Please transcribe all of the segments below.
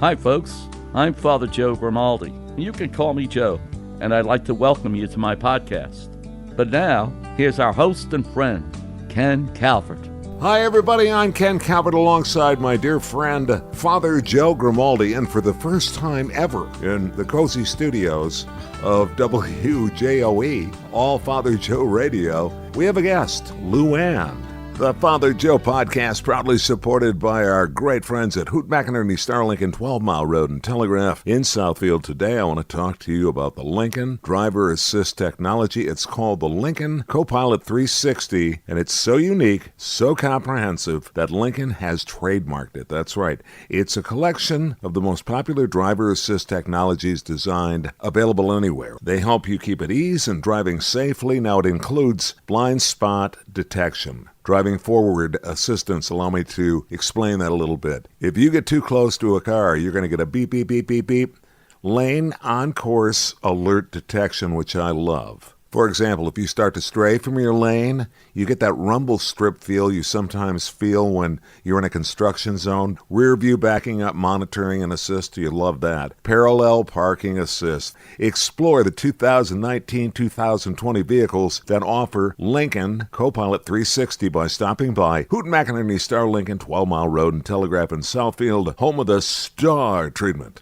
Hi, folks. I'm Father Joe Grimaldi. You can call me Joe, and I'd like to welcome you to my podcast. But now, here's our host and friend, Ken Calvert. Hi, everybody. I'm Ken Calvert alongside my dear friend, Father Joe Grimaldi, and for the first time ever in the cozy studios of WJOE, All Father Joe Radio, we have a guest, Luann. The Father Joe podcast proudly supported by our great friends at Hoot McInerney Starlink and 12 Mile Road and Telegraph in Southfield. Today I want to talk to you about the Lincoln Driver Assist technology. It's called the Lincoln Copilot 360, and it's so unique, so comprehensive that Lincoln has trademarked it. That's right. It's a collection of the most popular driver assist technologies designed, available anywhere. They help you keep at ease and driving safely. Now it includes blind spot detection. Driving forward assistance, allow me to explain that a little bit. If you get too close to a car, you're going to get a beep, beep, beep, beep, beep. Lane on-course alert detection, which I love. For example, if you start to stray from your lane, you get that rumble strip feel you sometimes feel when you're in a construction zone. Rear view backing up, monitoring and assist, you love that. Parallel parking assist. Explore the 2019-2020 vehicles that offer Lincoln Copilot 360 by stopping by Hoot McInerney Starlink and 12 Mile Road and Telegraph in Southfield, home of the STAR treatment.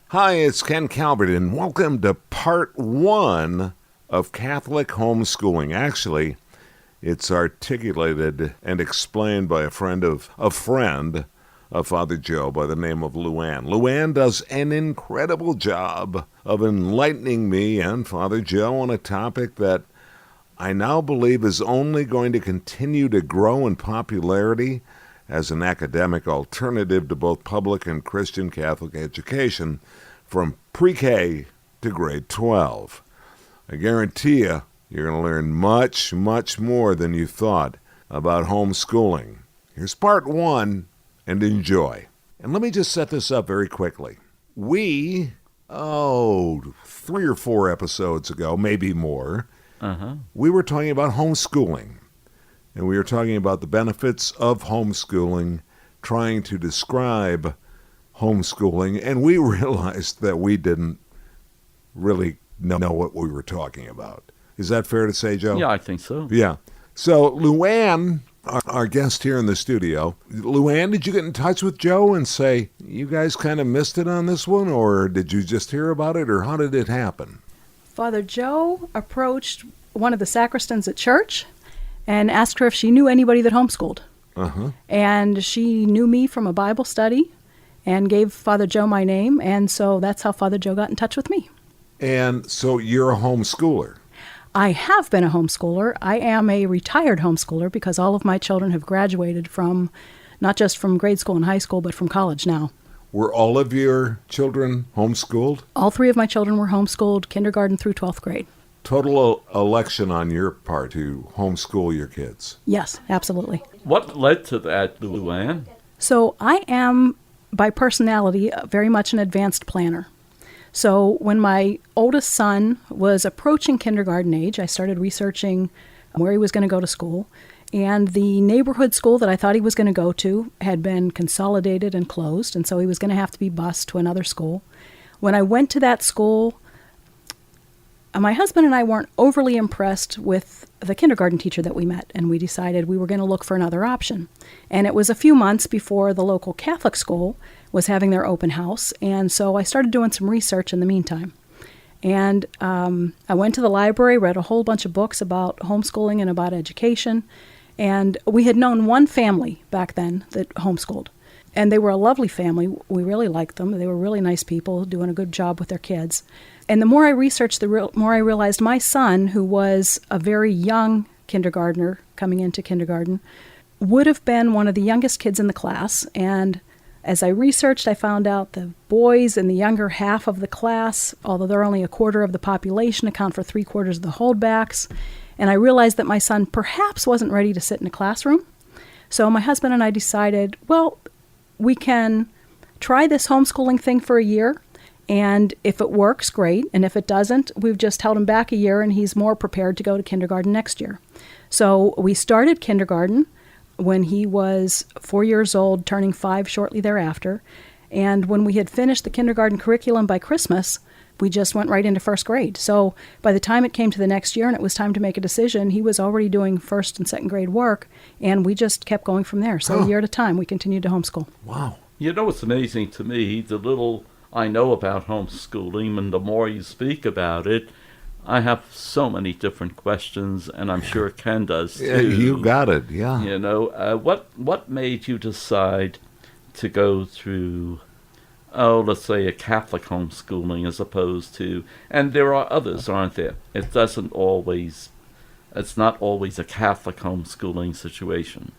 Hi, it's Ken Calvert, and welcome to part 1 of Catholic homeschooling. Actually, it's articulated and explained by a friend of Father Joe by the name of Luann. Luann does an incredible job of enlightening me and Father Joe on a topic that I now believe is only going to continue to grow in popularity as an academic alternative to both public and Christian Catholic education from pre-K to grade 12. I guarantee you're going to learn much, much more than you thought about homeschooling. Here's part 1, and enjoy. And let me just set this up very quickly. We, 3 or 4 episodes ago, maybe more, we were talking about homeschooling. And we were talking about the benefits of homeschooling, trying to describe homeschooling, and we realized that we didn't really know what we were talking about. Is that fair to say, Joe? Yeah, I think so. Yeah. So Luann, our guest here in the studio, Luann, did you get in touch with Joe and say, you guys kind of missed it on this one, or did you just hear about it, or how did it happen? Father Joe approached one of the sacristans at church and asked her if she knew anybody that homeschooled. And she knew me from a Bible study and gave Father Joe my name, and so that's how Father Joe got in touch with me. And so you're a homeschooler. I have been a homeschooler. I am a retired homeschooler because all of my children have graduated from, not just from grade school and high school, but from college now. Were all of your children homeschooled? All 3 of my children were homeschooled, kindergarten through 12th grade. Total election on your part to homeschool your kids. Yes, absolutely. What led to that, Luann? So I am, by personality, very much an advanced planner. So when my oldest son was approaching kindergarten age, I started researching where he was going to go to school. And the neighborhood school that I thought he was going to go to had been consolidated and closed, and so he was going to have to be bused to another school. When I went to that school, my husband and I weren't overly impressed with the kindergarten teacher that we met, and we decided we were going to look for another option. And it was a few months before the local Catholic school was having their open house, and so I started doing some research in the meantime. And I went to the library, read a whole bunch of books about homeschooling and about education, and we had known one family back then that homeschooled. And they were a lovely family. We really liked them. They were really nice people doing a good job with their kids. And the more I researched, the more I realized my son, who was a very young kindergartner coming into kindergarten, would have been one of the youngest kids in the class. And as I researched, I found out the boys in the younger half of the class, although they're only a quarter of the population, account for 3/4 of the holdbacks. And I realized that my son perhaps wasn't ready to sit in a classroom. So my husband and I decided, well, we can try this homeschooling thing for a year. And if it works, great. And if it doesn't, we've just held him back a year and he's more prepared to go to kindergarten next year. So we started kindergarten when he was 4 years old, turning 5 shortly thereafter. And when we had finished the kindergarten curriculum by Christmas, we just went right into first grade. So by the time it came to the next year and it was time to make a decision, he was already doing first and second grade work, and we just kept going from there. So a year at a time, we continued to homeschool. Wow. You know what's amazing to me? The little I know about homeschooling, and the more you speak about it, I have so many different questions, and I'm sure Ken does too. Yeah, you got it, yeah. You know, what made you decide to go through, let's say a Catholic homeschooling as opposed to, and there are others, aren't there? It's not always a Catholic homeschooling situation.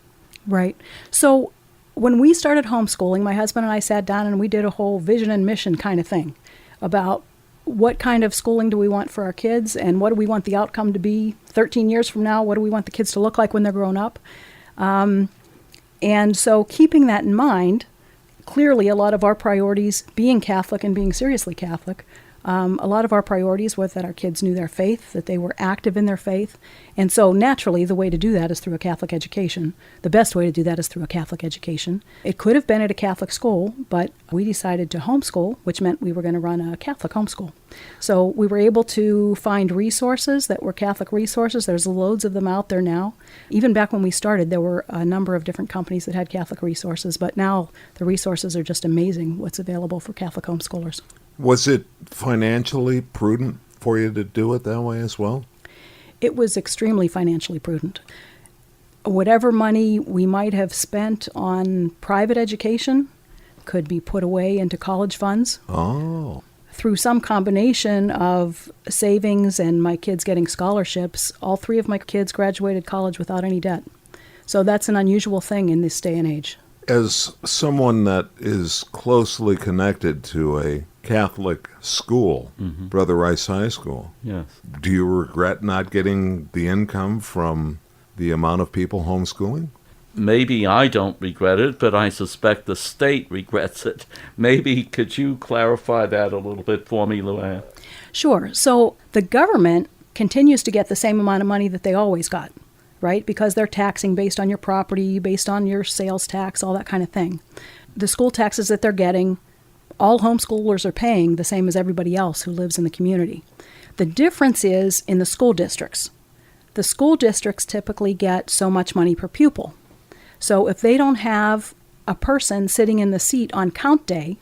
Right. So when we started homeschooling, my husband and I sat down and we did a whole vision and mission kind of thing about what kind of schooling do we want for our kids and what do we want the outcome to be 13 years from now? What do we want the kids to look like when they're grown up? And so keeping that in mind, clearly a lot of our priorities, being Catholic and being seriously Catholic, a lot of our priorities was that our kids knew their faith, that they were active in their faith. And so naturally, the way to do that is through a Catholic education. The best way to do that is through a Catholic education. It could have been at a Catholic school, but we decided to homeschool, which meant we were going to run a Catholic homeschool. So we were able to find resources that were Catholic resources. There's loads of them out there now. Even back when we started, there were a number of different companies that had Catholic resources, but now the resources are just amazing what's available for Catholic homeschoolers. Was it financially prudent for you to do it that way as well? It was extremely financially prudent. Whatever money we might have spent on private education could be put away into college funds. Oh. Through some combination of savings and my kids getting scholarships, all three of my kids graduated college without any debt. So that's an unusual thing in this day and age. As someone that is closely connected to a Catholic school, Brother Rice High School, Yes. do you regret not getting the income from the amount of people homeschooling? Maybe I don't regret it, but I suspect the state regrets it. Maybe could you clarify that a little bit for me, Luann? Sure. So the government continues to get the same amount of money that they always got, right? Because they're taxing based on your property, based on your sales tax, all that kind of thing. The school taxes that they're getting, all homeschoolers are paying the same as everybody else who lives in the community. The difference is in the school districts. The school districts typically get so much money per pupil. So if they don't have a person sitting in the seat on count day,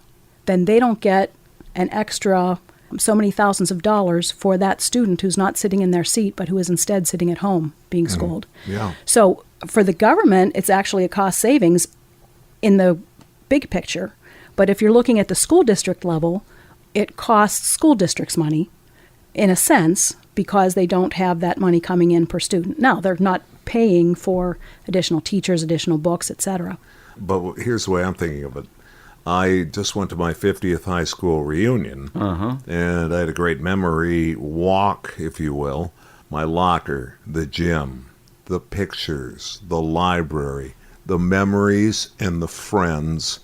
then they don't get an extra so many thousands of dollars for that student who's not sitting in their seat, but who is instead sitting at home being schooled. Yeah. So for the government, it's actually a cost savings in the big picture. But if you're looking at the school district level, it costs school districts money, in a sense, because they don't have that money coming in per student. Now, they're not paying for additional teachers, additional books, etc. But here's the way I'm thinking of it. I just went to my 50th high school reunion, and I had a great memory walk, if you will. My locker, the gym, the pictures, the library, the memories, and the friends.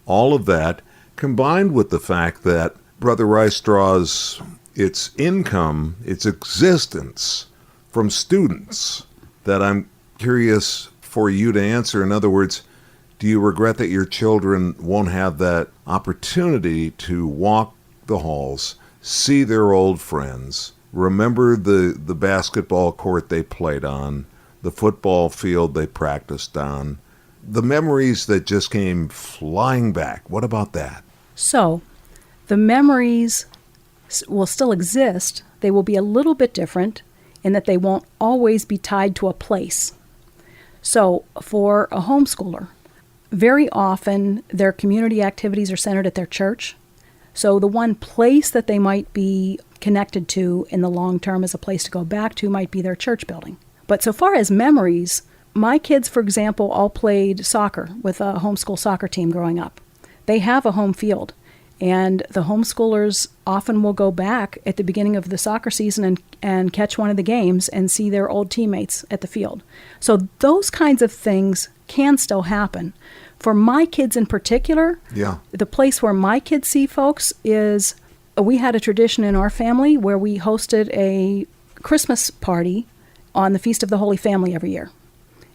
All of that combined with the fact that Brother Rice draws its income, its existence from students that I'm curious for you to answer. In other words, do you regret that your children won't have that opportunity to walk the halls, see their old friends, remember the basketball court they played on, the football field they practiced on, the memories that just came flying back? What about that? So the memories will still exist. They will be a little bit different in that they won't always be tied to a place. So for a homeschooler, very often their community activities are centered at their church. So the one place that they might be connected to in the long term as a place to go back to might be their church building. But so far as memories, my kids, for example, all played soccer with a homeschool soccer team growing up. They have a home field, and the homeschoolers often will go back at the beginning of the soccer season and catch one of the games and see their old teammates at the field. So those kinds of things can still happen. For my kids in particular, the place where my kids see folks is, we had a tradition in our family where we hosted a Christmas party on the Feast of the Holy Family every year.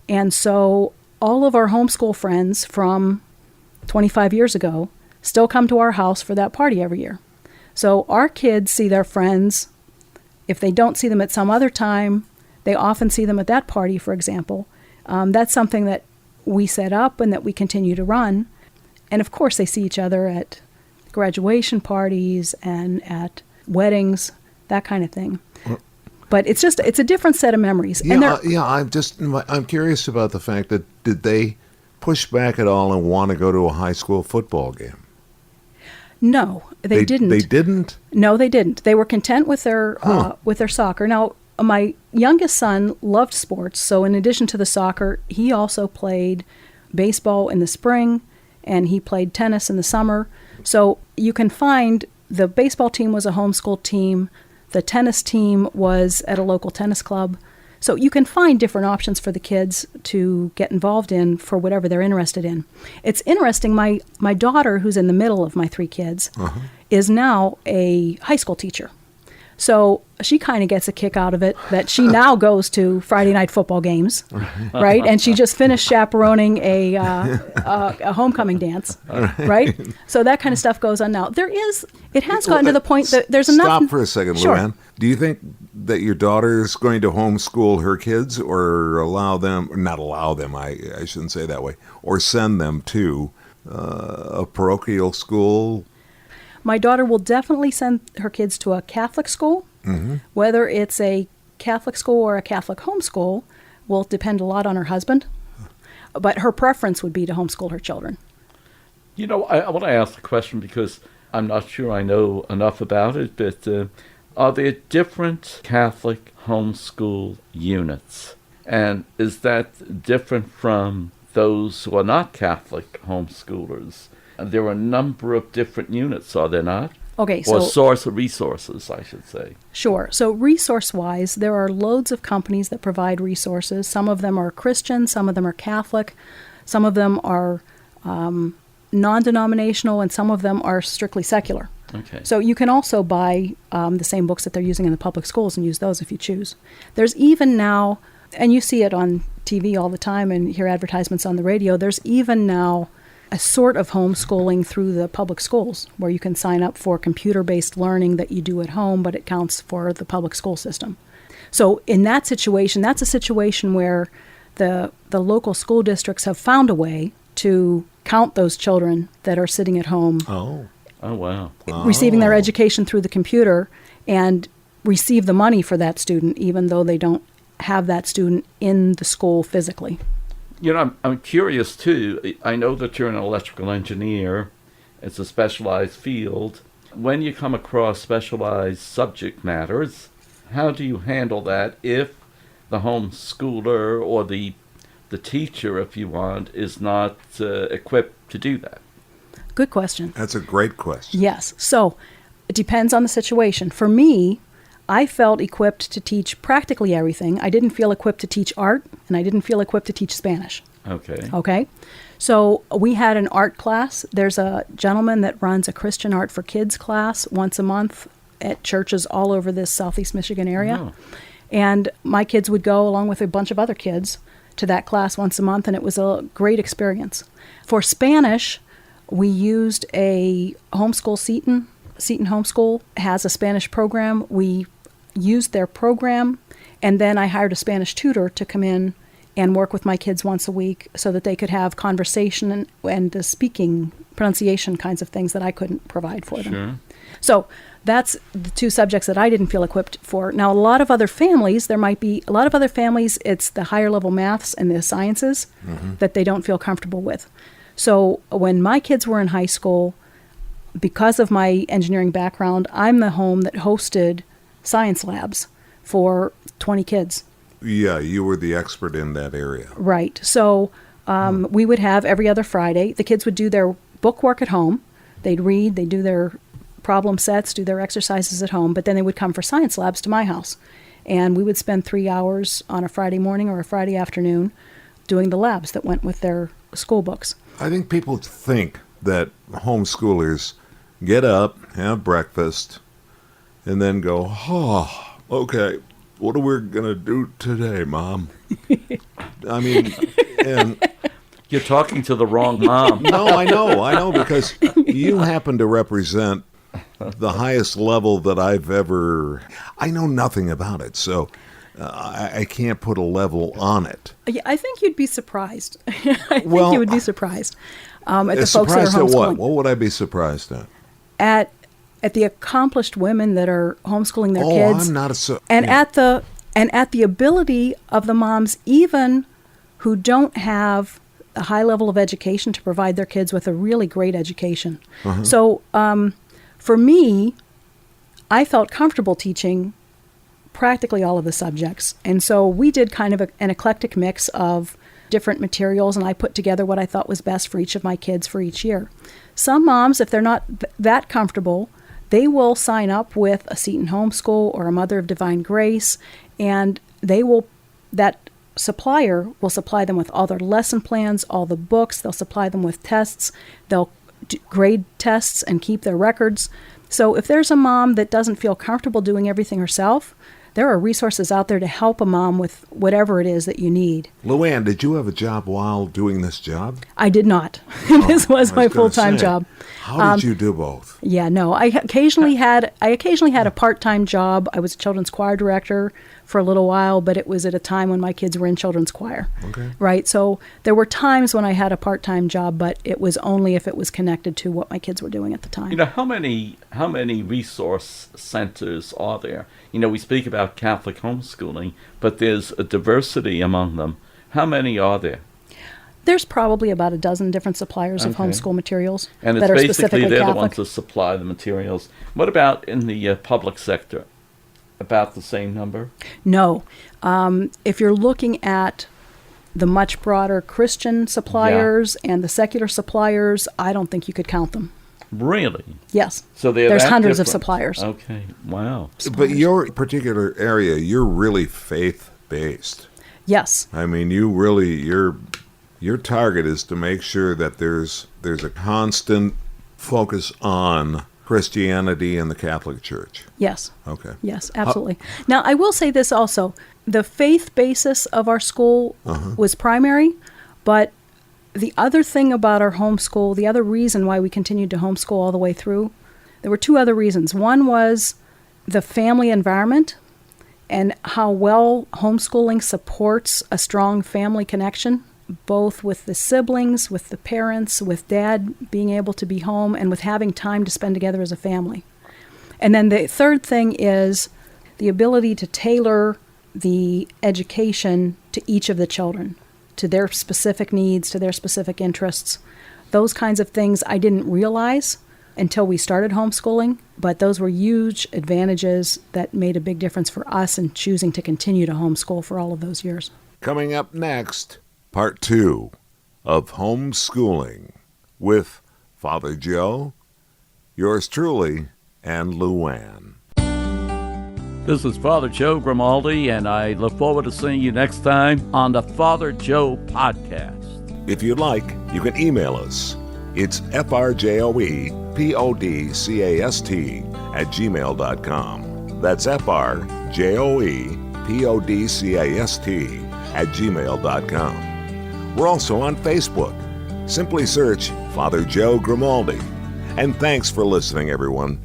And so all of our homeschool friends from 25 years ago still come to our house for that party every year. So our kids see their friends. If they don't see them at some other time, they often see them at that party, for example. That's something that we set up and that we continue to run. And of course, they see each other at graduation parties and at weddings, that kind of thing. But it's a different set of memories. I'm curious about the fact that did they push back at all and want to go to a high school football game? No, they didn't. They didn't? No, they didn't. They were content with their soccer. Now, my youngest son loved sports, so in addition to the soccer, he also played baseball in the spring, and he played tennis in the summer. So you can find the baseball team was a homeschool team, the tennis team was at a local tennis club. So you can find different options for the kids to get involved in for whatever they're interested in. It's interesting, my daughter, who's in the middle of my three kids, is now a high school teacher. So she kind of gets a kick out of it that she now goes to Friday night football games, right? And she just finished chaperoning a homecoming dance, right? So that kind of stuff goes on now. It has gotten to the point that there's enough. Stop for a second, Sure. Luann. Do you think that your daughter's going to homeschool her kids or not allow them, I shouldn't say that way, or send them to a parochial school? My daughter will definitely send her kids to a Catholic school. Whether it's a Catholic school or a Catholic homeschool will depend a lot on her husband. But her preference would be to homeschool her children. You know, I want to ask the question because I'm not sure I know enough about it, but are there different Catholic homeschool units? And is that different from those who are not Catholic homeschoolers? And there are a number of different units, are there not? Okay, Or so source of resources, I should say. sure. So resource-wise, there are loads of companies that provide resources. Some of them are Christian, some of them are Catholic, some of them are non-denominational, and some of them are strictly secular. Okay. So you can also buy the same books that they're using in the public schools and use those if you choose. There's even now, and you see it on TV all the time and hear advertisements on the radio, there's even now a sort of homeschooling through the public schools where you can sign up for computer-based learning that you do at home, but it counts for the public school system. So in that situation, that's a situation where the local school districts have found a way to count those children that are sitting at home Oh, wow. receiving their education through the computer and receive the money for that student even though they don't have that student in the school physically. You know, I'm curious, too. I know that you're an electrical engineer. It's a specialized field. When you come across specialized subject matters, how do you handle that if the homeschooler or the teacher, if you want, is not equipped to do that? Good question. That's a great question. Yes. So it depends on the situation. For me, I felt equipped to teach practically everything. I didn't feel equipped to teach art, and I didn't feel equipped to teach Spanish. Okay. Okay? So we had an art class. There's a gentleman that runs a Christian Art for Kids class once a month at churches all over this Southeast Michigan area. Oh. And my kids would go along with a bunch of other kids to that class once a month, and it was a great experience. For Spanish, we used a homeschool Seton. Seton Homeschool has a Spanish program. We used their program, and then I hired a Spanish tutor to come in and work with my kids once a week so that they could have conversation and the speaking, pronunciation kinds of things that I couldn't provide for them. Sure. So that's the two subjects that I didn't feel equipped for. Now, a lot of other families, it's the higher level maths and the sciences that they don't feel comfortable with. So when my kids were in high school, because of my engineering background, I'm the home that hosted science labs for 20 kids. Yeah, you were the expert in that area. Right. So we would have every other Friday. The kids would do their book work at home. They'd read, they'd do their problem sets, do their exercises at home, but then they would come for science labs to my house. And we would spend 3 hours on a Friday morning or a Friday afternoon doing the labs that went with their school books. I think people think that homeschoolers get up, have breakfast, and then go, oh, okay, what are we going to do today, Mom? I mean, and You're talking to the wrong mom. No, I know, because you happen to represent the highest level that I've ever. I know nothing about it, so I can't put a level on it. Yeah, I think you'd be surprised. I think you would be surprised at the folks that are surprised at homeschooling. what? What would I be surprised at? At the accomplished women that are homeschooling their Oh, kids. I'm not and yeah. at the ability of the moms, even who don't have a high level of education, to provide their kids with a really great education. So for me, I felt comfortable teaching practically all of the subjects. And so we did kind of an eclectic mix of different materials, and I put together what I thought was best for each of my kids for each year. Some moms, if they're not that comfortable, they will sign up with a Seton Homeschool or a Mother of Divine Grace, and that supplier will supply them with all their lesson plans, all the books. They'll supply them with tests. They'll grade tests and keep their records. So if there's a mom that doesn't feel comfortable doing everything herself, there are resources out there to help a mom with whatever it is that you need. Luann, did you have a job while doing this job? I did not. This was my full-time job. How did you do both? Yeah, no. I occasionally had a part-time job. I was a children's choir director for a little while, but it was at a time when my kids were in children's choir. Okay. Right? So there were times when I had a part-time job, but it was only if it was connected to what my kids were doing at the time. You know, how many resource centers are there? You know, we speak about Catholic homeschooling, but there's a diversity among them. How many are there? There's probably about a dozen different suppliers of homeschool materials And it's that are basically specifically they're Catholic. the ones that supply the materials. What about in the public sector? About the same number? No. If you're looking at the much broader Christian suppliers and the secular suppliers, I don't think you could count them. Really? Yes. So There's that hundreds of different. suppliers. Okay. Wow. But your particular area, you're really faith-based. Yes. I mean, you really your target is to make sure that there's a constant focus on Christianity and the Catholic Church. Yes. Okay. Yes, absolutely. Now, I will say this also. The faith basis of our school was primary, but the other thing about our homeschool, the other reason why we continued to homeschool all the way through, there were two other reasons. One was the family environment and how well homeschooling supports a strong family connection, both with the siblings, with the parents, with dad being able to be home, and with having time to spend together as a family. And then the third thing is the ability to tailor the education to each of the children, to their specific needs, to their specific interests. Those kinds of things I didn't realize until we started homeschooling, but those were huge advantages that made a big difference for us in choosing to continue to homeschool for all of those years. Coming up next, Part 2 of Homeschooling with Father Joe, yours truly, and Luann. This is Father Joe Grimaldi, and I look forward to seeing you next time on the Father Joe Podcast. If you'd like, you can email us. It's frjoepodcast@gmail.com. That's frjoepodcast@gmail.com. We're also on Facebook. Simply search Father Joe Grimaldi. And thanks for listening, everyone.